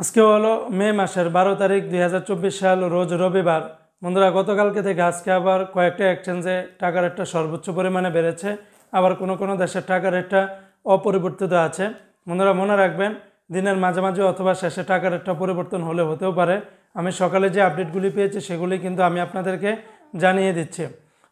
আজকে হলো মে মাসের 12 তারিখ 2024 সাল, রোজ রবিবার। বন্ধুরা, গতকালকে থেকে আজকে আবার কয়েকটা এক্সচেঞ্জে টাকার রেটটা সর্বোচ্চ পরিমাণে বেড়েছে, আবার কোনো কোনো দেশের টাকার রেটটা অপরিবর্তিত আছে। বন্ধুরা, মনে রাখবেন, দিনের মাঝামাঝি অথবা শেষে টাকার রেটটা পরিবর্তন হতেও পারে। আমি সকালে যে আপডেটগুলি পেয়েছি সেগুলি কিন্তু আমি আপনাদেরকে জানিয়ে দিচ্ছি।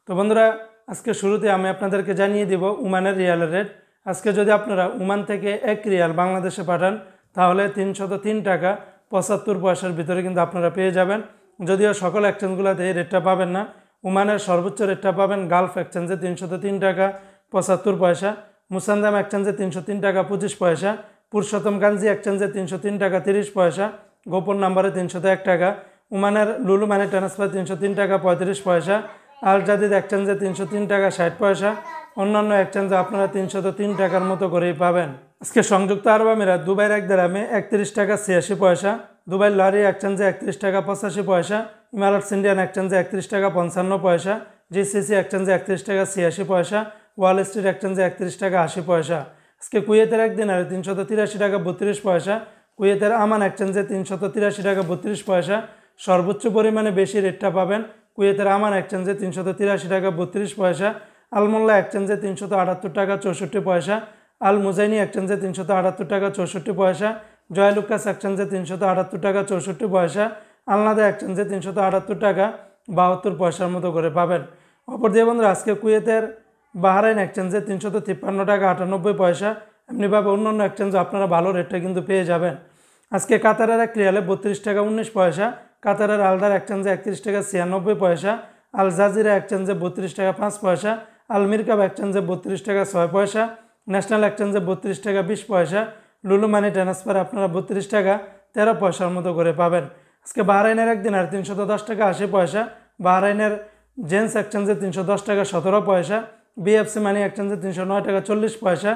তো বন্ধুরা, আজকে শুরুতে আমি আপনাদেরকে জানিয়ে দিব ওমানের রিয়ালের রেট। আজকে যদি আপনারা ওমান থেকে 1 রিয়াল বাংলাদেশে পাঠান তাহলে 303 টাকা 75 পয়সার ভিতরে কিন্তু আপনারা পেয়ে যাবেন। যদিও সকল এক্সচেঞ্জগুলোতে এই রেটটা পাবেন না। ওমানের সর্বোচ্চ রেটটা পাবেন গালফ এক্সচেঞ্জে 303 টাকা 75 পয়সা, মুসান্দাম এক্সচেঞ্জে 303 টাকা 25 পয়সা, পুরুষোত্তম গাঞ্জি এক্সচেঞ্জে 303 টাকা 30 পয়সা, গোপন নাম্বারে 301 টাকা, ওমানের লুলু মানি ট্রান্সফার 303 টাকা 35 পয়সা, আল জাদিদ এক্সচেঞ্জে 303 টাকা 60 পয়সা। অন্যান্য এক্সচেঞ্জে আপনারা 303 টাকার মতো করেই পাবেন। আজকে সংযুক্ত আরব আমিরাত দুবাইয়ের 1 দিরহামে 31 টাকা 86 পয়সা, দুবাই লরি এক্সচেঞ্জে 31 টাকা 85 পয়সা, ইমারাটস ইন্ডিয়ান এক্সচেঞ্জে 31 টাকা 55 পয়সা, জিসিসি এক্সচেঞ্জে 31 টাকা 86 পয়সা, ওয়াল স্ট্রিট এক্সচেঞ্জে 31 টাকা 80 পয়সা। আজকে কুয়েতের 1 দিনারে 383 টাকা 32 পয়সা, কুয়েতের আমান এক্সচেঞ্জে 383 টাকা 32 পয়সা। সর্বোচ্চ পরিমাণে বেশি রেটটা পাবেন কুয়েতের আমান এক্সচেঞ্জে 383 টাকা 32 পয়সা, আলমোল্লা এক্সচেঞ্জে 378 টাকা 64 পয়সা, আল মুজাইনি এক্সচেঞ্জে 378 টাকা 64 পয়সা, জয়লুকাস এক্সচেঞ্জে 378 টাকা 64 পয়সা, আলনাদা এক্সচেঞ্জে 378 টাকা 72 পয়সার মতো করে পাবেন। অপর দিয়ে বন্ধুরা, আজকে কুয়েতের বাহরাইন এক্সচেঞ্জে 353 টাকা 98 পয়সা। এমনিভাবে অন্যান্য এক্সচেঞ্জে আপনারা ভালো রেটটা কিন্তু পেয়ে যাবেন। আজকে কাতারের 1 রিয়ালে 32 টাকা 19 পয়সা, কাতারের আলদার এক্সচেঞ্জে 31 টাকা 96 পয়সা, আল জাজিরা এক্সচেঞ্জে 32 টাকা 5 পয়সা, আল মিরকাব এক্সচেঞ্জে 32 টাকা 6 পয়সা, ন্যাশনাল এক্সচেঞ্জে 32 টাকা 20 পয়সা, লুলু মানি ট্রান্সফার আপনারা 32 টাকা 13 পয়সার মতো করে পাবেন। আজকে বাহরাইনের 1 দিনার 310 টাকা 80 পয়সা, বাহরাইনের জেন্স এক্সচেঞ্জে 310 টাকা 17 পয়সা, বিএফসি মানি এক্সচেঞ্জে 309 টাকা 40 পয়সা,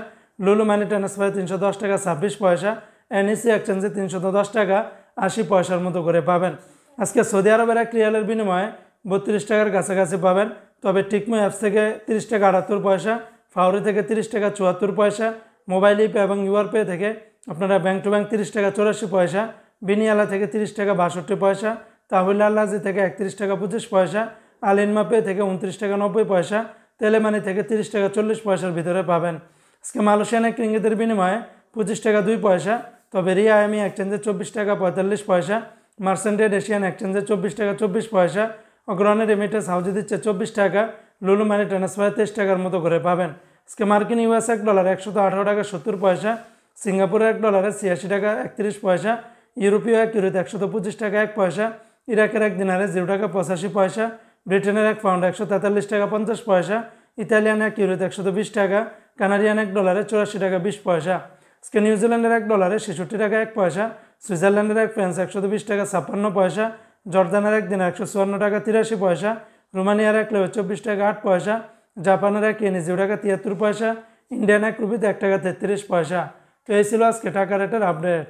লুলু মানি ট্রান্সফারে 310 টাকা 26 পয়সা, এনইসি এক্সচেঞ্জে 310 টাকা 80 পয়সার মতো করে পাবেন। আজকে সৌদি আরবের 1 রিয়ালের বিনিময়ে 32 টাকার কাছাকাছি পাবেন। তবে টিকমো অ্যাপস থেকে 30 টাকা 78 পয়সা, ফাউরি থেকে 30 টাকা 74 পয়সা, মোবাইল ইপে এবং ইউআরপে থেকে আপনারা ব্যাংক টু ব্যাংক 30 টাকা 84 পয়সা, বিনিয়ালা থেকে 30 টাকা 62 পয়সা, তাহলে আল্লাজি থেকে 31 টাকা 25 পয়সা, আল ইনমা পে থেকে 29 টাকা 90 পয়সা, তেলেমানি থেকে 30 টাকা 40 পয়সার ভিতরে পাবেন। আজকে মালয়েশিয়ান এক রিঙ্গিতের বিনিময়ে 25 টাকা 2 পয়সা, তবে রিয়া এমি এক্সচেঞ্জে 24 টাকা 45 পয়সা, মার্সেন্টেড এশিয়ান এক্সচেঞ্জে 24 টাকা 24 পয়সা, অগ্রণী রেমিটেন্স হাউজে দিচ্ছে 24 টাকা, লুলু মানি ট্রান্সফারে 23 টাকার মতো করে পাবেন। আজকে মার্কিন ইউএস $1 118 টাকা 70 পয়সা, সিঙ্গাপুরের $1 86 টাকা 31 পয়সা, ইউরোপীয় 1 ইউরোতে 125 টাকা 1 পয়সা, ইরাকের 1 দিনারে 0 টাকা 85 পয়সা, ব্রিটেনের 1 পাউন্ড 143 টাকা 50 পয়সা, ইতালিয়ান 1 ইউরোতে 120 টাকা, কানাডিয়ান $1 84 টাকা 20 পয়সা। আজকে নিউজিল্যান্ডের $1 66 টাকা 1 পয়সা, সুইজারল্যান্ডের 1 ফ্রান্স 120 টাকা 56 পয়সা, জর্দানের 1 দিনার 154 টাকা 83 পয়সা, রোমানিয়ার 1 লেও 24 টাকা 8 পয়সা, জাপানের 1 ইয়েনে 0 টাকা 73 পয়সা, ইন্ডিয়ান 1 রুপিতে 1 টাকা 33 পয়সা। তো এই ছিল আজকে টাকা রেটের আপডেট।